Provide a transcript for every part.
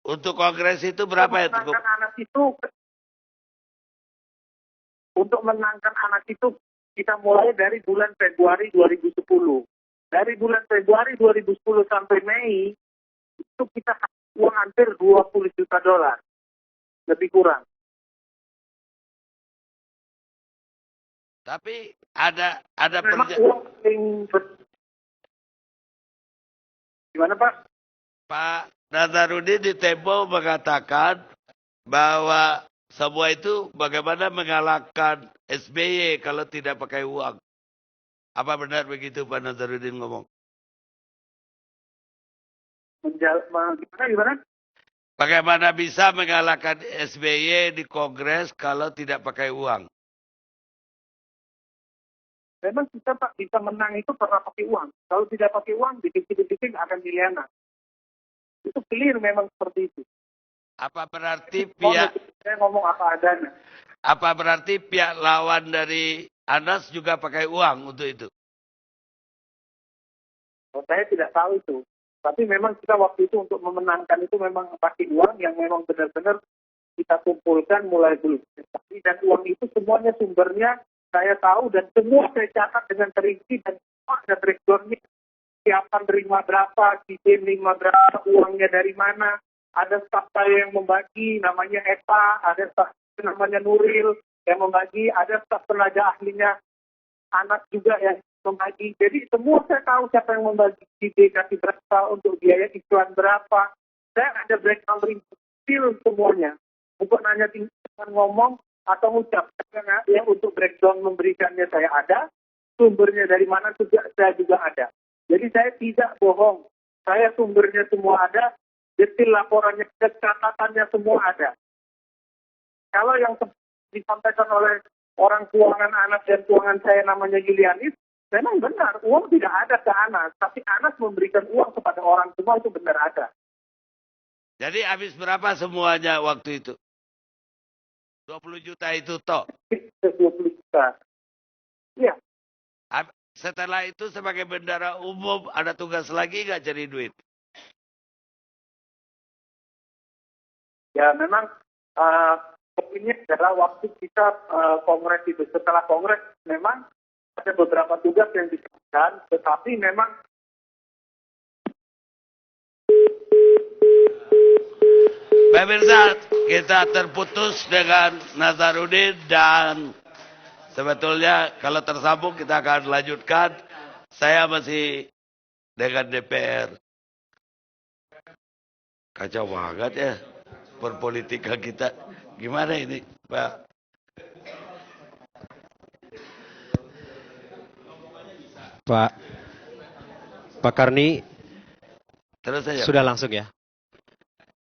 Untuk kongres itu berapa itu? Untuk menangkan anak itu kita mulai dari bulan Februari 2010. Dari bulan Februari 2010 sampai Mei itu kita uang hampir 20 juta dolar. Lebih kurang. Tapi ada Gimana Pak? Pak Nazarudin di Tempo mengatakan bahwa semua itu bagaimana mengalahkan SBY kalau tidak pakai uang. Apa benar begitu Pak Nazarudin ngomong? Gimana? Bagaimana bisa mengalahkan SBY di Kongres kalau tidak pakai uang? Memang kita Pak bisa menang itu karena pakai uang. Kalau tidak pakai uang, dikit-dikit akan dilihat. Itu clear memang seperti itu. Apa berarti pihak saya ngomong apa adanya. Apa berarti pihak lawan dari Anas juga pakai uang untuk itu? Saya tidak tahu itu. Tapi memang kita waktu itu untuk memenangkan itu memang pakai uang yang memang benar-benar kita kumpulkan mulai dulu. Dan uang itu semuanya sumbernya saya tahu dan semua saya catat dengan terinci dan semua ada breakdown-nya. Siapa nerima berapa, si nerima berapa, uangnya dari mana. Ada staf saya yang membagi, namanya Eva, ada staf namanya Nuril yang membagi, ada staf tenaga ahlinya, anak juga yang membagi. Jadi semua saya tahu siapa yang membagi, ide kasih berapa, untuk biaya iklan berapa. Saya ada breakdown real semuanya. Bukan hanya tinggal ngomong atau ucap. Ya, untuk breakdown memberikannya saya ada, sumbernya dari mana juga saya juga ada. Jadi saya tidak bohong. Saya sumbernya semua ada, detail laporannya, catatannya semua ada. Kalau yang disampaikan oleh orang keuangan Anas dan keuangan saya namanya Yulianis, memang benar, uang tidak ada ke Anas. Tapi Anas memberikan uang kepada orang semua itu benar ada. Jadi habis berapa semuanya waktu itu? 20 juta itu toh? 20 juta. Iya. Setelah itu sebagai bendara umum ada tugas lagi nggak cari duit? Ya memang ini adalah waktu kita kongres itu. Setelah kongres memang ada beberapa tugas yang dikerjakan, tetapi memang Pemirsa, kita terputus dengan Nazarudin dan sebetulnya kalau tersambung kita akan lanjutkan. Saya masih dengan DPR. Kacau banget ya perpolitika kita. Gimana ini Pak? Pak Karni, terus saja. Sudah langsung ya.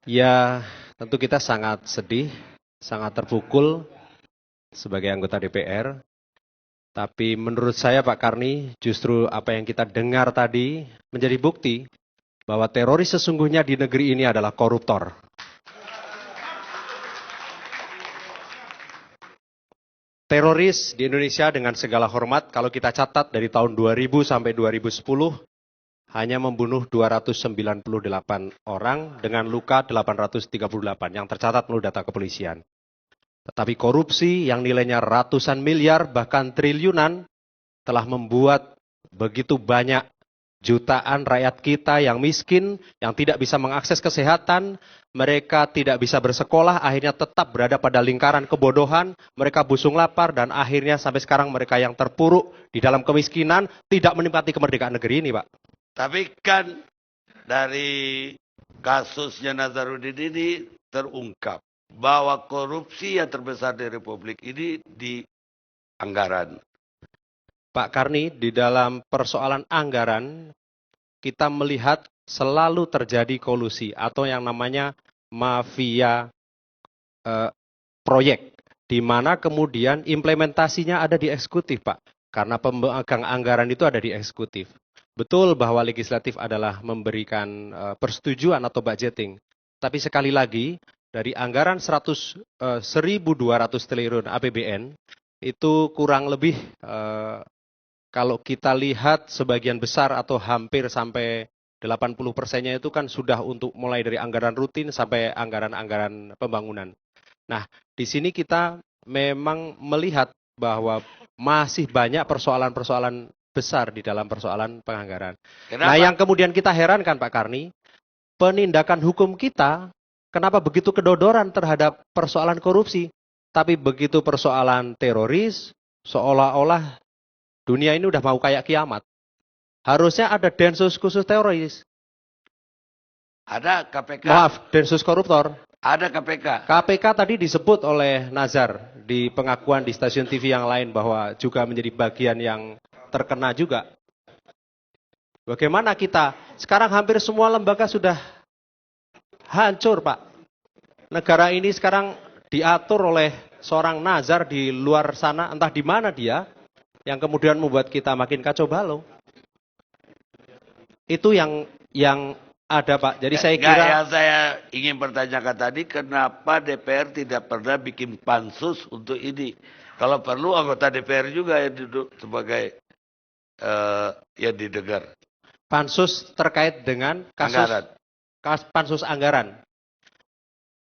Ya, tentu kita sangat sedih, sangat terpukul sebagai anggota DPR. Tapi menurut saya Pak Karni, justru apa yang kita dengar tadi menjadi bukti bahwa teroris sesungguhnya di negeri ini adalah koruptor. Teroris di Indonesia dengan segala hormat, kalau kita catat dari tahun 2000 sampai 2010, hanya membunuh 298 orang dengan luka 838 yang tercatat menurut data kepolisian. Tetapi korupsi yang nilainya ratusan miliar bahkan triliunan telah membuat begitu banyak jutaan rakyat kita yang miskin, yang tidak bisa mengakses kesehatan, mereka tidak bisa bersekolah, akhirnya tetap berada pada lingkaran kebodohan, mereka busung lapar dan akhirnya sampai sekarang mereka yang terpuruk di dalam kemiskinan tidak menikmati kemerdekaan negeri ini, Pak. Tapi kan dari kasusnya Nazarudin ini terungkap bahwa korupsi yang terbesar di Republik ini di anggaran. Pak Karni, di dalam persoalan anggaran, kita melihat selalu terjadi kolusi atau yang namanya mafia proyek, di mana kemudian implementasinya ada di eksekutif, Pak. Karena pemegang anggaran itu ada di eksekutif. Betul bahwa legislatif adalah memberikan persetujuan atau budgeting. Tapi sekali lagi, dari anggaran 1.200 triliun APBN, itu kurang lebih, kalau kita lihat sebagian besar atau hampir sampai 80%-nya itu kan sudah untuk mulai dari anggaran rutin sampai anggaran-anggaran pembangunan. Nah, di sini kita memang melihat bahwa masih banyak persoalan-persoalan besar di dalam persoalan penganggaran. Nah, yang kemudian kita herankan Pak Karni, penindakan hukum kita kenapa begitu kedodoran terhadap persoalan korupsi, tapi begitu persoalan teroris, seolah-olah dunia ini udah mau kayak kiamat. Harusnya ada Densus khusus teroris. Ada KPK. Maaf, Densus koruptor. Ada KPK. KPK tadi disebut oleh Nazar di pengakuan di stasiun TV yang lain bahwa juga menjadi bagian yang terkena juga. Bagaimana kita? Sekarang hampir semua lembaga sudah hancur, Pak. Negara ini sekarang diatur oleh seorang Nazar di luar sana, entah di mana dia, yang kemudian membuat kita makin kacau balau. Itu yang ada, Pak. Jadi saya kira yang saya ingin pertanyakan tadi, kenapa DPR tidak pernah bikin pansus untuk ini? Kalau perlu anggota DPR juga yang duduk sebagai yang didengar. Pansus terkait dengan pansus anggaran.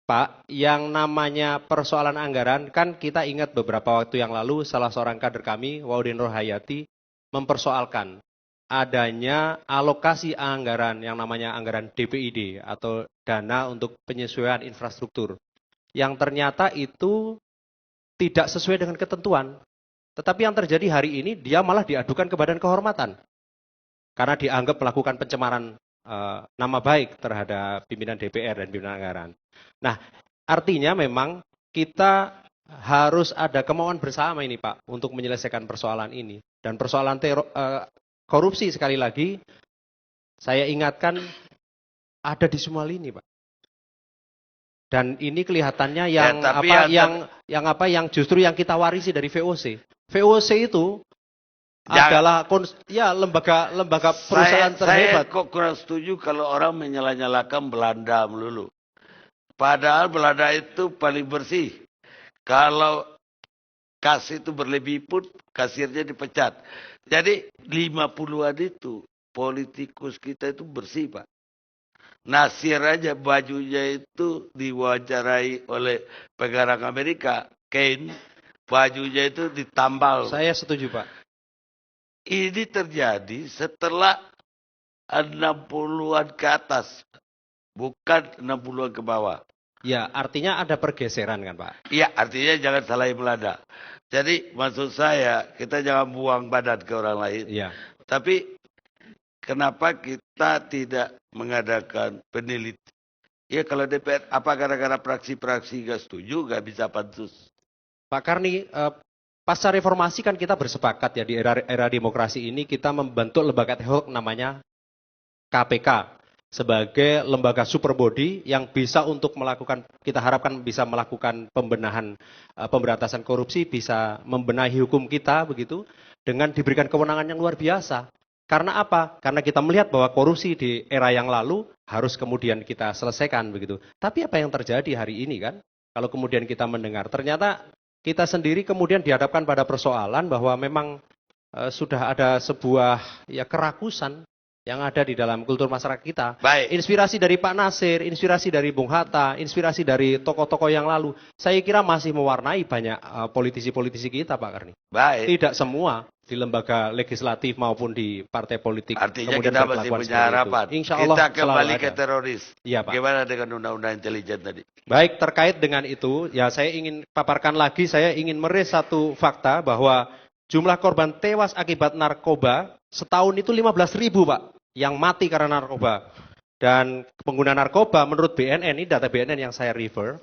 Pak, yang namanya persoalan anggaran, kan kita ingat beberapa waktu yang lalu salah seorang kader kami, Waudin Rohayati, mempersoalkan adanya alokasi anggaran yang namanya anggaran DPID atau dana untuk penyesuaian infrastruktur. Yang ternyata itu tidak sesuai dengan ketentuan. Tetapi yang terjadi hari ini dia malah diadukan ke Badan Kehormatan. Karena dianggap melakukan pencemaran nama baik terhadap pimpinan DPR dan pimpinan anggaran. Nah, artinya memang kita harus ada kemauan bersama ini Pak untuk menyelesaikan persoalan ini. Dan persoalan korupsi sekali lagi, saya ingatkan ada di semua lini, Pak. Dan ini kelihatannya yang justru yang kita warisi dari VOC. VOC itu adalah lembaga perusahaan terhebat. Saya kok kurang setuju kalau orang menyalah-nyalakan Belanda melulu. Padahal Belanda itu paling bersih. Kalau kas itu berlebih pun kasirnya dipecat. Jadi 50-an itu politikus kita itu bersih, Pak. Nasir aja bajunya itu diwawancarai oleh pengarang Amerika, Kane, bajunya itu ditambal. Saya setuju, Pak. Ini terjadi setelah 60-an ke atas, bukan 60-an ke bawah. Ya, artinya ada pergeseran kan, Pak? Iya, artinya jangan salahin Belanda. Jadi maksud saya, kita jangan buang badan ke orang lain. Iya. Tapi kenapa kita tidak mengadakan penelitian? Ya kalau DPR, apa gara-gara praksi-praksi gak setuju, gak bisa pansus? Pak Karni, pasca reformasi kan kita bersepakat ya di era demokrasi ini kita membentuk lembaga ad hoc namanya KPK. Sebagai lembaga super body yang bisa untuk melakukan, kita harapkan bisa melakukan pembenahan, pemberantasan korupsi, bisa membenahi hukum kita begitu, dengan diberikan kewenangan yang luar biasa. Karena apa? Karena kita melihat bahwa korupsi di era yang lalu harus kemudian kita selesaikan begitu. Tapi apa yang terjadi hari ini kan? Kalau kemudian kita mendengar, ternyata kita sendiri kemudian dihadapkan pada persoalan bahwa memang sudah ada sebuah kerakusan yang ada di dalam kultur masyarakat kita. Baik. Inspirasi dari Pak Nasir, inspirasi dari Bung Hatta, inspirasi dari tokoh-tokoh yang lalu, saya kira masih mewarnai banyak politisi-politisi kita, Pak Karni. Baik. Tidak semua di lembaga legislatif maupun di partai politik. Artinya kita masih punya harapan. Insya Allah kita kembali ke teroris. Iya, Pak. Gimana dengan undang-undang intelijen tadi? Baik, terkait dengan itu, ya saya ingin paparkan lagi, saya ingin merilis satu fakta bahwa jumlah korban tewas akibat narkoba setahun itu 15.000, Pak, yang mati karena narkoba. Dan pengguna narkoba menurut BNN, ini data BNN yang saya refer,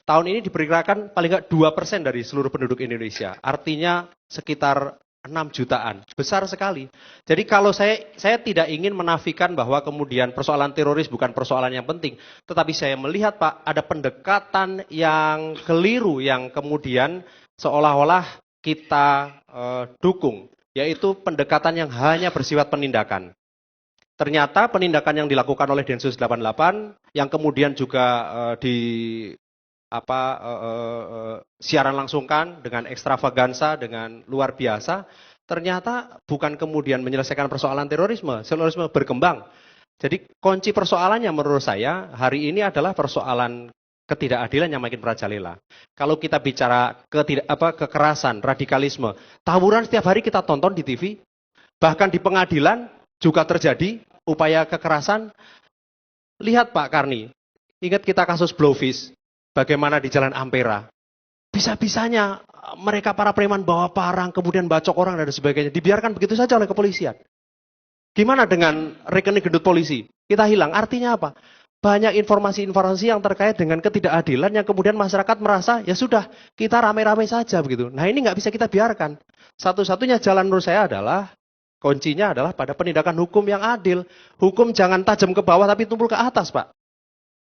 tahun ini diperkirakan paling nggak 2% dari seluruh penduduk Indonesia. Artinya sekitar 6 jutaan. Besar sekali. Jadi kalau saya tidak ingin menafikan bahwa kemudian persoalan teroris bukan persoalan yang penting. Tetapi saya melihat, Pak, ada pendekatan yang keliru yang kemudian seolah-olah kita dukung. Yaitu pendekatan yang hanya bersifat penindakan. Ternyata penindakan yang dilakukan oleh Densus 88 yang kemudian juga siaran langsungkan dengan ekstravagansa, dengan luar biasa, ternyata bukan kemudian menyelesaikan persoalan terorisme berkembang. Jadi kunci persoalannya menurut saya hari ini adalah persoalan ketidakadilan yang makin merajalela. Kalau kita bicara kekerasan, radikalisme, tawuran setiap hari kita tonton di TV, bahkan di pengadilan juga terjadi upaya kekerasan. Lihat Pak Karni, ingat kita kasus Blowfish, bagaimana di Jalan Ampera. Bisa-bisanya mereka para preman bawa parang, kemudian bacok orang dan sebagainya. Dibiarkan begitu saja oleh kepolisian. Gimana dengan rekening gendut polisi? Kita hilang. Artinya apa? Banyak informasi-informasi yang terkait dengan ketidakadilan yang kemudian masyarakat merasa, ya sudah, kita rame-rame saja begitu. Nah ini nggak bisa kita biarkan. Satu-satunya jalan menurut saya adalah, kuncinya adalah pada penindakan hukum yang adil. Hukum jangan tajam ke bawah tapi tumpul ke atas, Pak.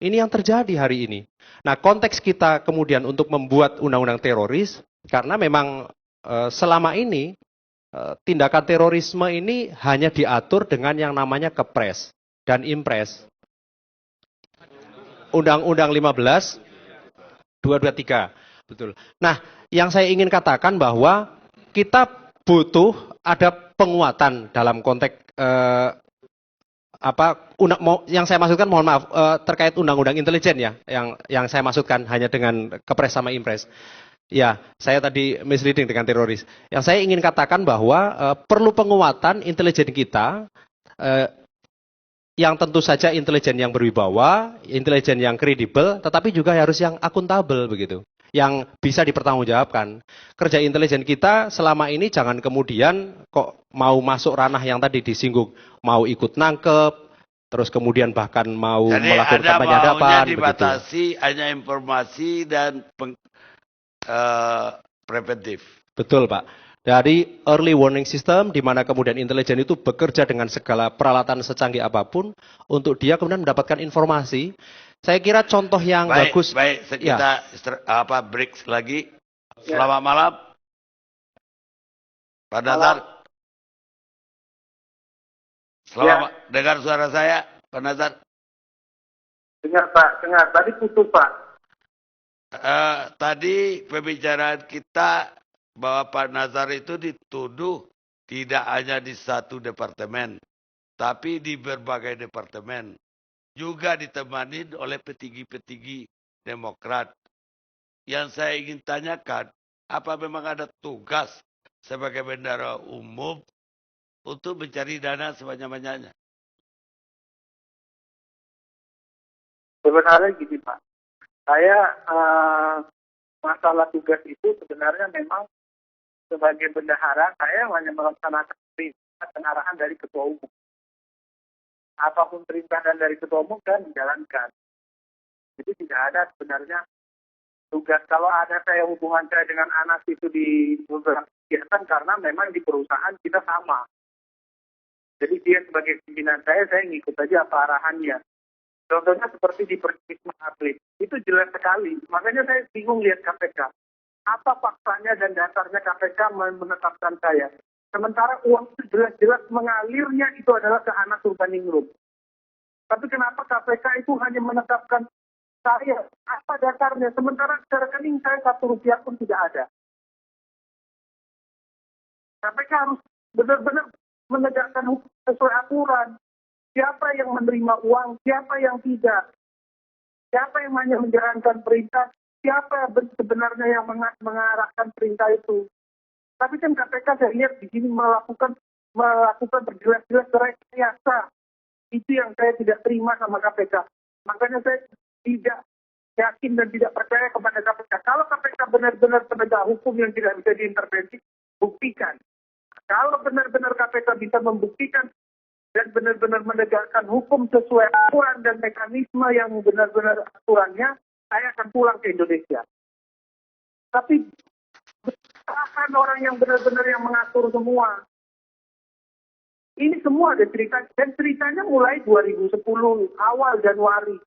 Ini yang terjadi hari ini. Nah, konteks kita kemudian untuk membuat undang-undang teroris, karena memang selama ini tindakan terorisme ini hanya diatur dengan yang namanya Kepres dan Impres. Undang-Undang 15 223. Betul. Nah, yang saya ingin katakan bahwa kita butuh ada penguatan dalam konteks yang saya maksudkan, mohon maaf, terkait undang-undang intelijen ya, yang saya maksudkan hanya dengan Kepres sama Impres. Ya, saya tadi misleading dengan teroris. Yang saya ingin katakan bahwa perlu penguatan intelijen kita, yang tentu saja intelijen yang berwibawa, intelijen yang kredibel, tetapi juga harus yang akuntabel begitu, yang bisa dipertanggungjawabkan. Kerja intelijen kita selama ini jangan kemudian kok mau masuk ranah yang tadi disinggung, mau ikut nangkep, terus kemudian bahkan mau melakukan penyadapan. Jadi dibatasi begitu. Hanya informasi dan preventif. Betul Pak. Dari early warning system, di mana kemudian intelijen itu bekerja dengan segala peralatan secanggih apapun, untuk dia kemudian mendapatkan informasi. Saya kira contoh yang bagus. Baik, kita break lagi. Selamat malam. Pak Nazar. Selamat dengar suara saya, Pak Nazar. Dengar Pak, dengar. Tadi putus Pak. Tadi pembicaraan kita bahwa Pak Nazar itu dituduh tidak hanya di satu departemen, tapi di berbagai departemen. Juga ditemani oleh petinggi-petinggi Demokrat. Yang saya ingin tanyakan, apa memang ada tugas sebagai bendahara umum untuk mencari dana sebanyak-banyaknya? Sebenarnya gini Pak, saya masalah tugas itu sebenarnya memang sebagai bendahara saya hanya melaksanakan perintah dan arahan dari ketua umum. Apapun perintah dari ketua umum dan menjalankan. Jadi tidak ada sebenarnya tugas. Kalau ada hubungan saya dengan anak itu di beberapa kegiatan karena memang di perusahaan kita sama. Jadi dia sebagai pimpinan saya ngikut aja apa arahannya. Contohnya seperti di Wisma Atlet. Itu jelas sekali. Makanya saya bingung lihat KPK. Apa faktanya dan dasarnya KPK menetapkan saya? Sementara uang itu jelas-jelas mengalirnya itu adalah ke anak Urbaningrum. Tapi kenapa KPK itu hanya menetapkan saya? Apa dasarnya? Sementara rekening saya 1 rupiah pun tidak ada. KPK harus benar-benar menegakkan hukum sesuai aturan. Siapa yang menerima uang, siapa yang tidak. Siapa yang hanya menjalankan perintah, siapa sebenarnya yang mengarahkan perintah itu. Tapi kan KPK saya lihat di sini melakukan berjelas-jelas rekayasa. Itu yang saya tidak terima sama KPK. Makanya saya tidak yakin dan tidak percaya kepada KPK. Kalau KPK benar-benar penegak hukum yang tidak bisa diintervensi, buktikan. Kalau benar-benar KPK bisa membuktikan dan benar-benar menegakkan hukum sesuai aturan dan mekanisme yang benar-benar aturannya, saya akan pulang ke Indonesia. Tapi akan orang yang benar-benar yang mengatur semua. Ini semua ada cerita, dan ceritanya mulai 2010 awal Januari.